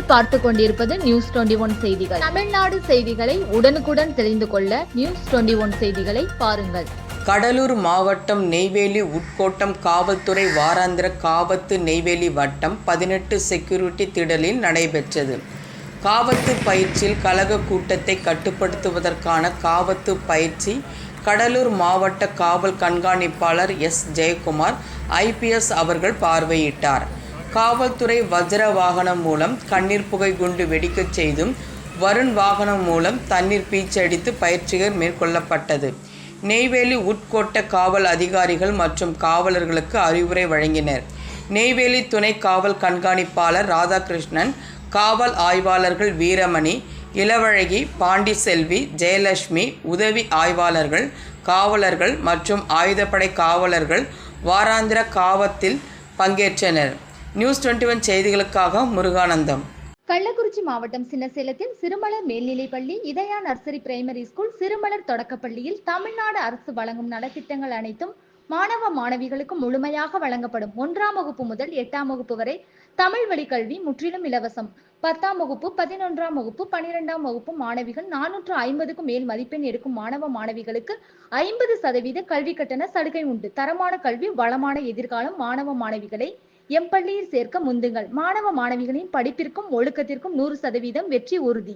நீங்கள் பார்த்து கொண்டிருப்பது நியூஸ் 21 செய்திகள். தமிழ்நாடு செய்திகளை உடனுக்குடன் தெரிந்து கொள்ள நியூஸ் 21 செய்திகளை பாருங்கள். கடலூர் மாவட்டம் நெய்வேலி உட்கோட்டம் காவல்துறை வாராந்திர காவத்து நெய்வேலி வட்டம் 18 செக்யூரிட்டி திடலில் நடைபெற்றது. காவத்து பயிற்சியில் கழக கூட்டத்தை கட்டுப்படுத்துவதற்கான காவத்து பயிற்சி கடலூர் மாவட்ட காவல் கண்காணிப்பாளர் எஸ். ஜெயக்குமார் IPS அவர்கள் பார்வையிட்டார். காவல்துறை வஜ்ர வாகனம் மூலம் கண்ணீர் புகை குண்டு வெடிக்கச் செய்தும், வருண் வாகனம் மூலம் தண்ணீர் பீச்சடித்து பயிற்சிகள் மேற்கொள்ளப்பட்டது. நெய்வேலி உட்கோட்ட காவல் அதிகாரிகள் மற்றும் காவலர்களுக்கு அறிவுரை வழங்கினர். நெய்வேலி துணை காவல் கண்காணிப்பாளர் ராதாகிருஷ்ணன், காவல் ஆய்வாளர்கள் வீரமணி, இளவழகி, பாண்டிசெல்வி, ஜெயலட்சுமி, உதவி ஆய்வாளர்கள், காவலர்கள் மற்றும் ஆயுதப்படை காவலர்கள் வாராந்திர காவத்தில் பங்கேற்றனர். நியூஸ் 21 செய்திகளுக்காக முருகானந்தம். கள்ளக்குறிச்சி மாவட்டம் சின்னசேலத்தில் சிறுமலர் மேல்நிலைப்பள்ளி, இதயா நர்சரி பிரைமரி ஸ்கூல், சிறுமலர் தொடக்கப்பள்ளியில் தமிழ்நாடு அரசு வழங்கும் நலத்திட்டங்கள் அனைத்தும் மாணவ மாணவிகளுக்கு முழுமையாக வழங்கப்படும். 1ஆம் வகுப்பு முதல் 8ஆம் வகுப்பு வரை தமிழ் வழி கல்வி முற்றிலும் இலவசம். 10ஆம் வகுப்பு, 11ஆம் வகுப்பு, 12ஆம் வகுப்பு மாணவிகள் 450க்கும் மேல் மதிப்பெண் எடுக்கும் மாணவ மாணவிகளுக்கு 50% கல்வி கட்டண சலுகை உண்டு. தரமான கல்வி, வளமான எதிர்காலம். மாணவ மாணவிகளை எம் பள்ளியில் சேர்க்க முந்துங்கள். மாணவ மாணவிகளின் படிப்பிற்கும் ஒழுக்கத்திற்கும் 100% வெற்றி உறுதி.